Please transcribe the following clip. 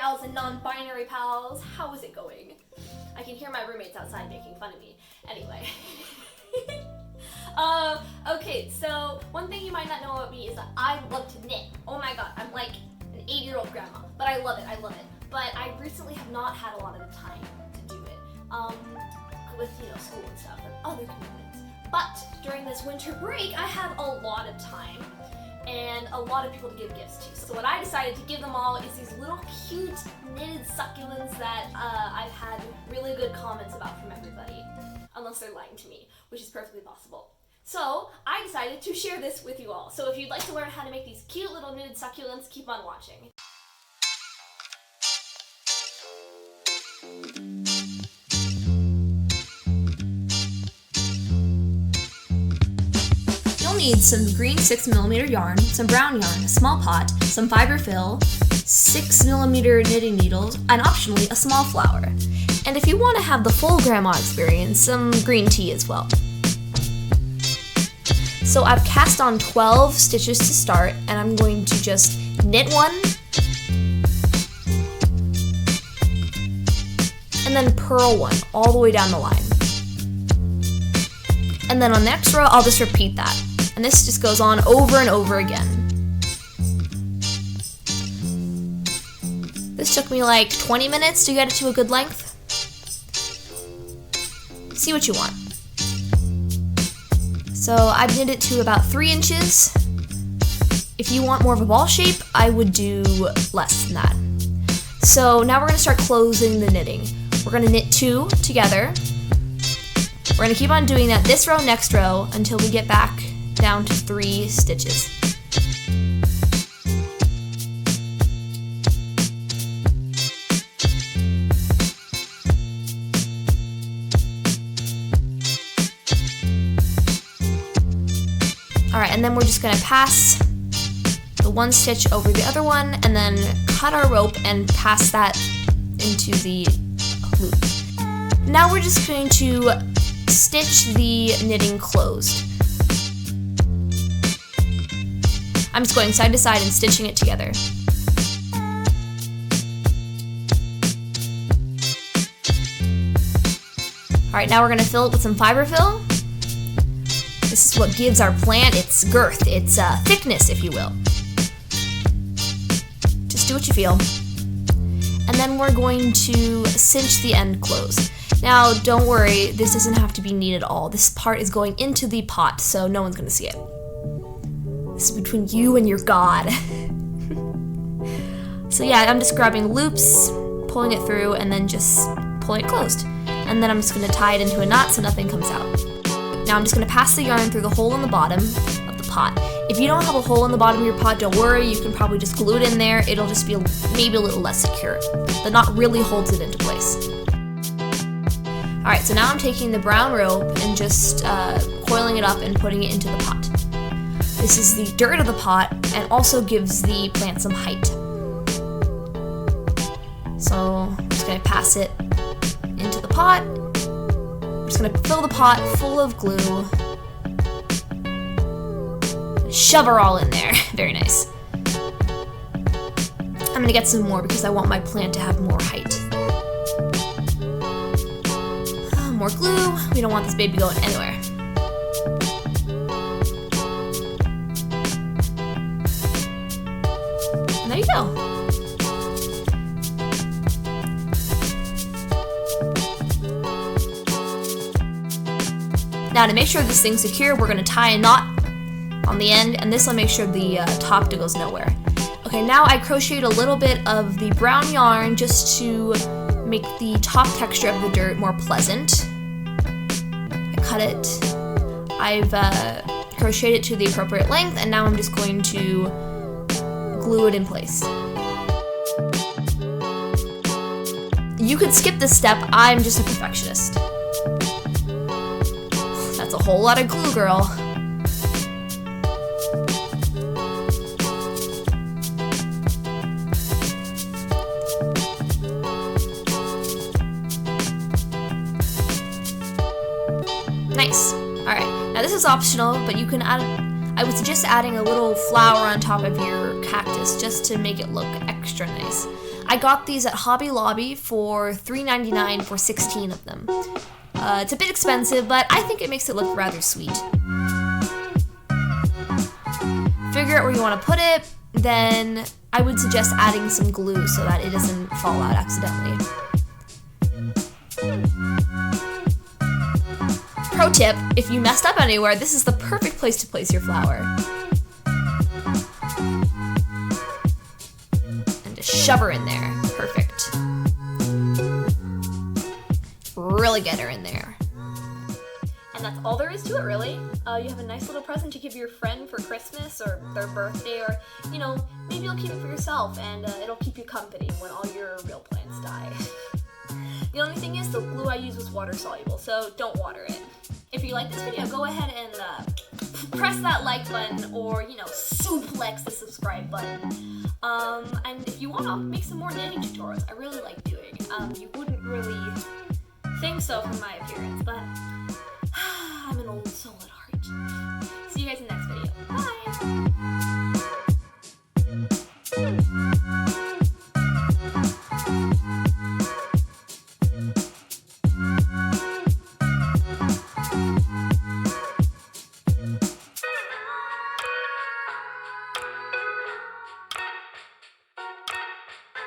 pals and non-binary pals. How is it going? I can hear my roommates outside making fun of me. Anyway. Okay, so one thing you might not know about me is that I love to knit. Oh my god, I'm like an 8-year-old grandma, but I love it, But I recently have not had a lot of the time to do it, with, school and stuff and other commitments. But during this winter break, I have a lot of time and a lot of people to give gifts to. So what I decided to give them all is these little cute knitted succulents that I've had really good comments about from everybody. Unless they're lying to me, which is perfectly possible. So I decided to share this with you all. So if you'd like to learn how to make these cute little knitted succulents, keep on watching. You'll need some green 6mm yarn, some brown yarn, a small pot, some fiber fill, 6mm knitting needles, and optionally a small flower. And if you want to have the full grandma experience, some green tea as well. So I've cast on 12 stitches to start, and I'm going to just knit one, and then purl one all the way down the line. And then on the next row, I'll just repeat that. And this just goes on over and over again. This took me like 20 minutes to get it to a good length. See what you want. So I've knit it to about 3 inches. If you want more of a ball shape, I would do less than that. So now we're going to start closing the knitting. We're going to knit 2 together. We're going to keep on doing that this row, next row, until we get back down to 3 stitches. Alright, and then we're just going to pass the one stitch over the other one, and then cut our rope and pass that into the loop. Now we're just going to stitch the knitting closed. I'm just going side to side and stitching it together. Alright, now we're going to fill it with some fiber fill. This is what gives our plant its girth, its thickness, if you will. Just do what you feel. And then we're going to cinch the end closed. Now, don't worry, this doesn't have to be neat at all. This part is going into the pot, so no one's gonna see it. This is between you and your God. So yeah, I'm just grabbing loops, pulling it through, and then just pulling it closed. And then I'm just gonna tie it into a knot so nothing comes out. Now I'm just gonna pass the yarn through the hole in the bottom of the pot. If you don't have a hole in the bottom of your pot, don't worry, you can probably just glue it in there. It'll just be maybe a little less secure. The knot really holds it into place. Alright, so now I'm taking the brown rope and just coiling it up and putting it into the pot. This is the dirt of the pot and also gives the plant some height. So I'm just going to pass it into the pot. I'm just going to fill the pot full of glue. Shove her all in there. Very nice. I'm going to get some more because I want my plant to have more height. More glue. We don't want this baby going anywhere. And there you go. Now to make sure this thing's secure, we're going to tie a knot on the end, and this will make sure the top goes nowhere. Okay, now I crocheted a little bit of the brown yarn just to make the top texture of the dirt more pleasant. I cut it. I've crocheted it to the appropriate length, and now I'm just going to glue it in place. You could skip this step. I'm just a perfectionist. That's a whole lot of glue, girl. Nice. Alright, now this is optional, but you can add, I would suggest adding a little flower on top of your cactus just to make it look extra extra nice. I got these at Hobby Lobby for $3.99 for 16 of them. It's a bit expensive, but I think it makes it look rather sweet. Figure out where you want to put it, then I would suggest adding some glue so that it doesn't fall out accidentally. Pro tip, if you messed up anywhere, this is the perfect place to place your flower. And just shove her in there. Perfect. Really get her in there. And that's all there is to it, really. You have a nice little present to give your friend for Christmas or their birthday, or, you know, maybe you'll keep it for yourself and it'll keep you company when all your real plants die. The only thing is, the glue I used was water soluble, so don't water it. If you like this video, go ahead and press that like button, or, you know, suplex the subscribe button. And if you want, I'll make some more knitting tutorials. I really like doing. You wouldn't really think so from my appearance, but